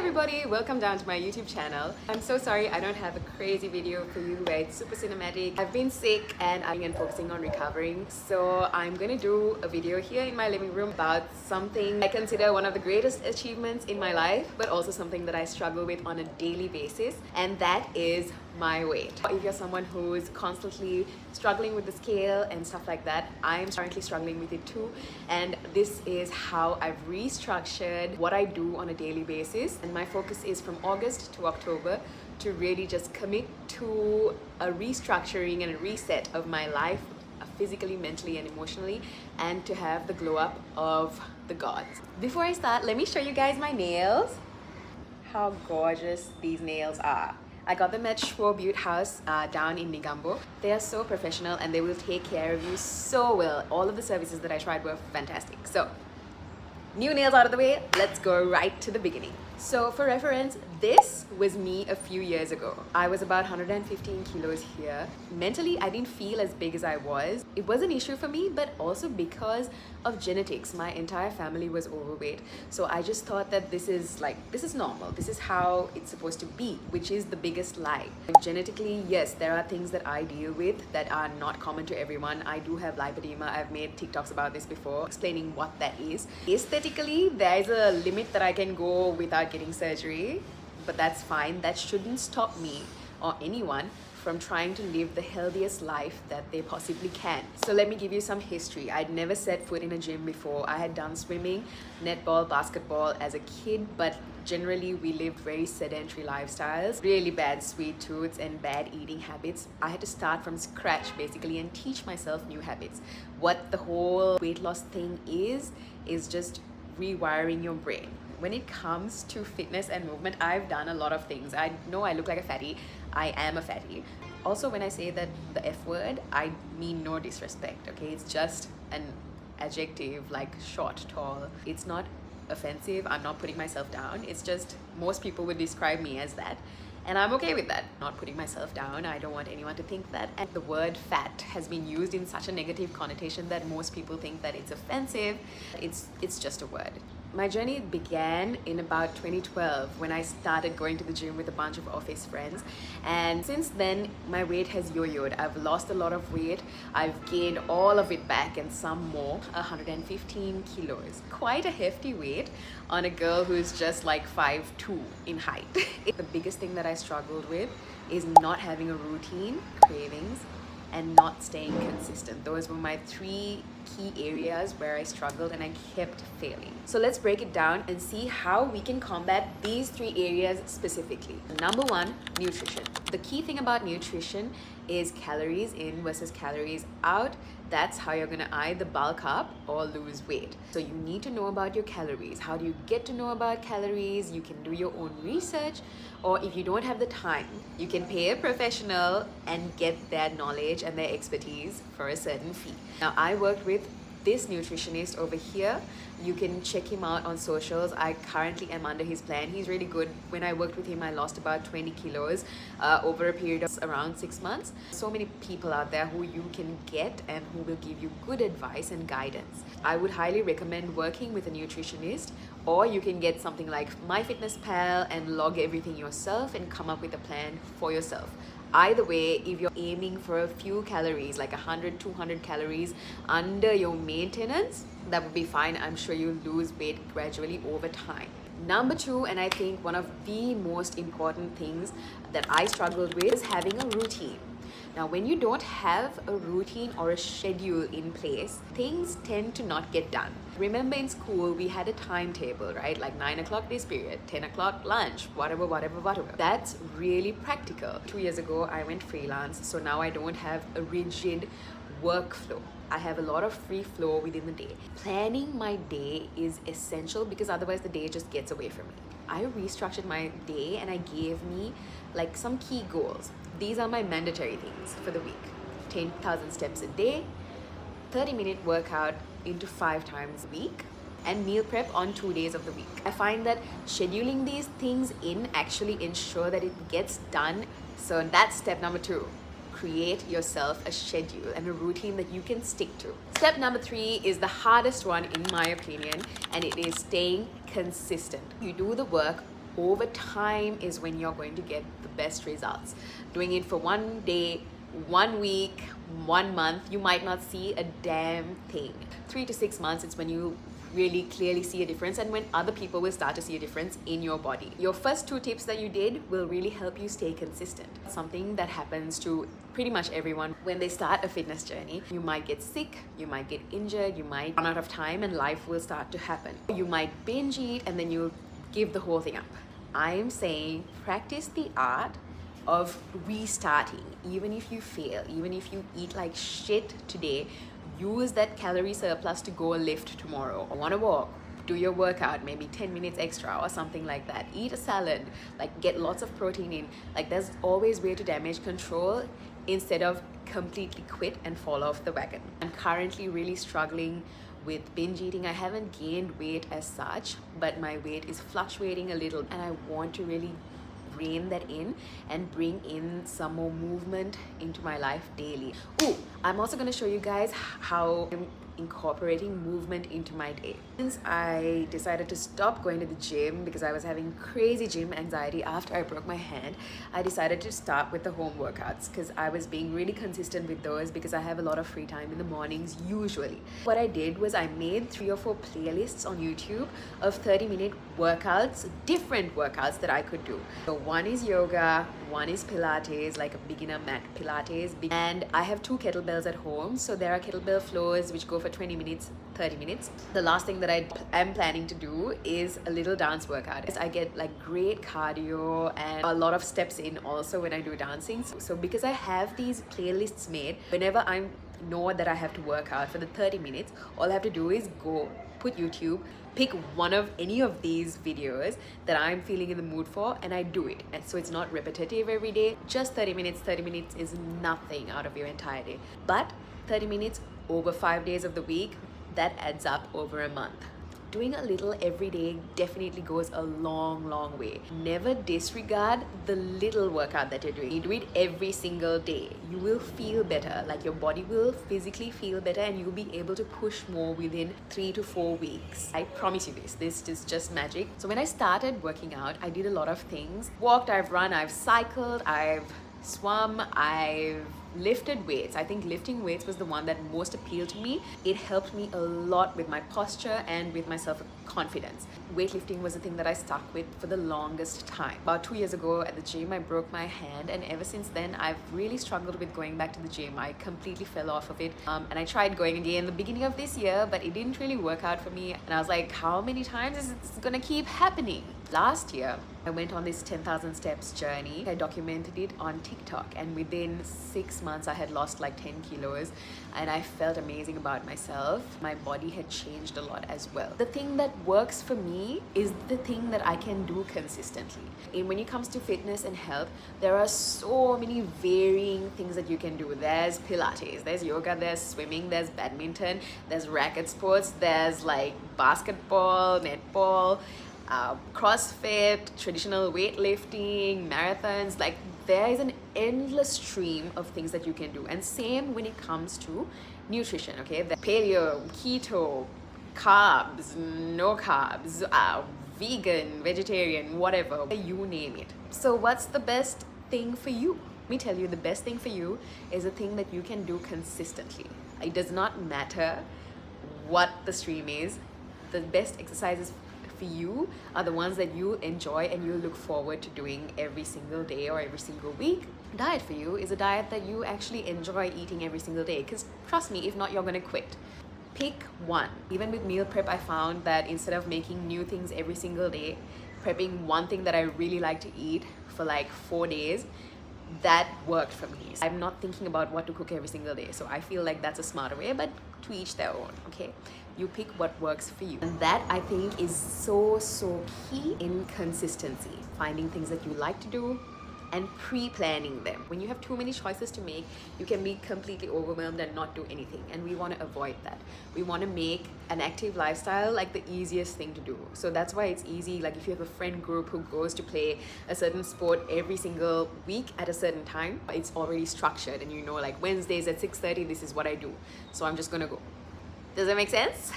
everybody, welcome down to my YouTube channel. I'm so sorry I don't have a crazy video for you where it's super cinematic. I've been sick and I've been focusing on recovering. So I'm gonna do a video here in my living room about something I consider one of the greatest achievements in my life, but also something that I struggle with on a daily basis, and that is my weight. If you're someone who's constantly struggling with the scale and stuff like that, I'm currently struggling with it too, and this is how I've restructured what I do on a daily basis. And my focus is from August to October to really just commit to a restructuring and a reset of my life, physically, mentally and emotionally, and to have the glow up of the gods. Before I start, let me show you guys my nails. How gorgeous these nails are. I got them at Sh.woah Beaute house down in Negombo. They are so professional and they will take care of you so well. All of the services that I tried were fantastic. So, new nails out of the way, let's go right to the beginning. So for reference, this was me a few years ago. I was about 115 kilos here. Mentally, I didn't feel as big as I was. It was an issue for me, but also because of genetics. My entire family was overweight. So I just thought that this is normal. This is how it's supposed to be, which is the biggest lie. Genetically, yes, there are things that I deal with that are not common to everyone. I do have lipedema. I've made TikToks about this before, explaining what that is. Aesthetically, there's a limit that I can go without getting surgery, but that's fine. That shouldn't stop me or anyone from trying to live the healthiest life that they possibly can. So let me give you some history. I'd never set foot in a gym before. I had done swimming, netball, basketball as a kid, but generally we lived very sedentary lifestyles, really bad sweet tooths and bad eating habits. I had to start from scratch basically and teach myself new habits. What the whole weight loss thing is just rewiring your brain. When it comes to fitness and movement, I've done a lot of things. I know I look like a fatty. I am a fatty. Also, when I say that the F word, I mean no disrespect, okay? It's just an adjective like short, tall. It's not offensive. I'm not putting myself down. It's just most people would describe me as that. And I'm okay with that. Not putting myself down. I don't want anyone to think that. And the word fat has been used in such a negative connotation that most people think that it's offensive. It's just a word. My journey began in about 2012 when I started going to the gym with a bunch of office friends, and since then my weight has yo-yoed. I've lost a lot of weight. I've gained all of it back and some more. 115 kilos. Quite a hefty weight on a girl who's just like 5'2" in height. The biggest thing that I struggled with is not having a routine, cravings, and not staying consistent. Those were my three key areas where I struggled and I kept failing. So let's break it down and see how we can combat these three areas specifically. Number one, nutrition. The key thing about nutrition is calories in versus calories out. That's how you're gonna either bulk up or lose weight. So you need to know about your calories. How do you get to know about calories? You can do your own research, or if you don't have the time, you can pay a professional and get their knowledge and their expertise for a certain fee. Now, I worked with this nutritionist over here. You can check him out on socials. I currently am under his plan. He's really good. When I worked with him, I lost about 20 kilos over a period of around 6 months. So many people out there who you can get and who will give you good advice and guidance. I would highly recommend working with a nutritionist, or you can get something like MyFitnessPal and log everything yourself and come up with a plan for yourself. Either way, if you're aiming for a few calories, like 100, 200 calories under your maintenance, that would be fine. I'm sure you'll lose weight gradually over time. Number two, and I think one of the most important things that I struggled with, is having a routine. Now, when you don't have a routine or a schedule in place, things tend to not get done. Remember in school, we had a timetable, right? Like 9 o'clock this period, 10 o'clock lunch, whatever. That's really practical. 2 years ago, I went freelance, so now I don't have a rigid workflow. I have a lot of free flow within the day. Planning my day is essential because otherwise the day just gets away from me. I restructured my day and I gave me like some key goals. These are my mandatory things for the week. 10,000 steps a day, 30-minute workout into 5 times a week, and meal prep on 2 days of the week. I find that scheduling these things in actually ensure that it gets done. So that's step number 2. Create yourself a schedule and a routine that you can stick to. Step number 3 is the hardest one in my opinion, and it is staying consistent. You do the work over time is when you're going to get the best results. Doing it for 1 day, 1 week, 1 month, you might not see a damn thing. 3 to 6 months, it's when you really clearly see a difference, and when other people will start to see a difference in your body. Your first 2 tips that you did will really help you stay consistent. Something that happens to pretty much everyone when they start a fitness journey. You might get sick, you might get injured, you might run out of time, and life will start to happen. You might binge eat and then you'll give the whole thing up. I am saying practice the art of restarting. Even if you fail, even if you eat like shit today, use that calorie surplus to go lift tomorrow. Or want to walk, do your workout, maybe 10 minutes extra or something like that. Eat a salad, like get lots of protein in. Like there's always way to damage control instead of completely quit and fall off the wagon. I'm currently really struggling with binge eating. I haven't gained weight as such, but my weight is fluctuating a little, and I want to really rein that in and bring in some more movement into my life daily. Ooh, I'm also going to show you guys how I'm incorporating movement into my day. Since I decided to stop going to the gym because I was having crazy gym anxiety after I broke my hand, I decided to start with the home workouts because I was being really consistent with those because I have a lot of free time in the mornings usually. What I did was I made 3 or 4 playlists on YouTube of 30-minute workouts, different workouts that I could do. So one is yoga, one is Pilates, like a beginner mat Pilates, and I have 2 kettlebells at home. So there are kettlebell floors which go for 20 minutes, 30 minutes. The last thing that I am planning to do is a little dance workout. I get like great cardio and a lot of steps in also when I do dancing. So because I have these playlists made, whenever I know that I have to work out for the 30 minutes, all I have to do is go put YouTube, pick one of any of these videos that I'm feeling in the mood for, and I do it. And so it's not repetitive every day. Just 30 minutes. 30 minutes is nothing out of your entire day, but 30 minutes over 5 days of the week, that adds up over a month. Doing a little every day definitely goes a long way. Never disregard the little workout that you're doing. You do it every single day. You will feel better, like your body will physically feel better, and you'll be able to push more within 3 to 4 weeks. I promise you this is just magic. So when I started working out, I did a lot of things. Walked, I've run, I've cycled, I've swum, I've lifted weights. I think lifting weights was the one that most appealed to me. It helped me a lot with my posture and with my self-confidence. Weightlifting was the thing that I stuck with for the longest time. About 2 years ago at the gym, I broke my hand, and ever since then, I've really struggled with going back to the gym. I completely fell off of it, and I tried going again in the beginning of this year, but it didn't really work out for me. And I was like, how many times is this gonna keep happening? Last year, I went on this 10,000 steps journey. I documented it on TikTok, and within 6 months I had lost like 10 kilos, and I felt amazing about myself. My body had changed a lot as well. The thing that works for me is the thing that I can do consistently. And when it comes to fitness and health, there are so many varying things that you can do. There's Pilates, there's yoga, there's swimming, there's badminton, there's racket sports, there's like basketball, netball, CrossFit, traditional weightlifting, marathons. Like there is an endless stream of things that you can do. And same when it comes to nutrition, okay? The paleo, keto, carbs, no carbs, vegan, vegetarian, whatever, you name it. So what's the best thing for you? Let me tell you, the best thing for you is a thing that you can do consistently. It does not matter what the stream is. The best exercises for you are the ones that you enjoy and you look forward to doing every single day or every single week. Diet for you is a diet that you actually enjoy eating every single day, because trust me, if not, you're gonna quit. Pick one. Even with meal prep, I found that instead of making new things every single day, prepping one thing that I really like to eat for like 4 days, that worked for me. I'm not thinking about what to cook every single day, so I feel like that's a smarter way, but to each their own, okay? You pick what works for you. And that, I think, is so key in consistency. Finding things that you like to do and pre-planning them. When you have too many choices to make, you can be completely overwhelmed and not do anything. And we want to avoid that. We want to make an active lifestyle like the easiest thing to do. So that's why it's easy. Like if you have a friend group who goes to play a certain sport every single week at a certain time, it's already structured, and you know, like Wednesdays at 6:30, this is what I do. So I'm just gonna go. Does that make sense?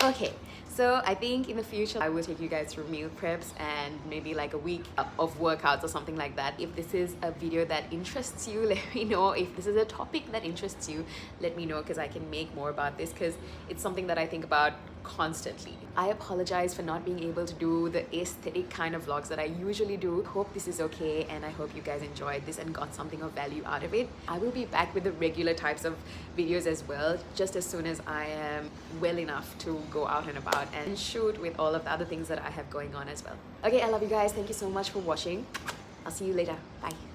Okay, So I think in the future I will take you guys through meal preps and maybe like a week of workouts or something like that. If this is a video that interests you, let me know. If this is a topic that interests you, let me know, because I can make more about this, because it's something that I think about constantly. I apologize for not being able to do the aesthetic kind of vlogs that I usually do. Hope this is okay, and I hope you guys enjoyed this and got something of value out of it. I will be back with the regular types of videos as well, just as soon as I am well enough to go out and about and shoot with all of the other things that I have going on as well. Okay, I love you guys. Thank you so much for watching. I'll see you later. Bye.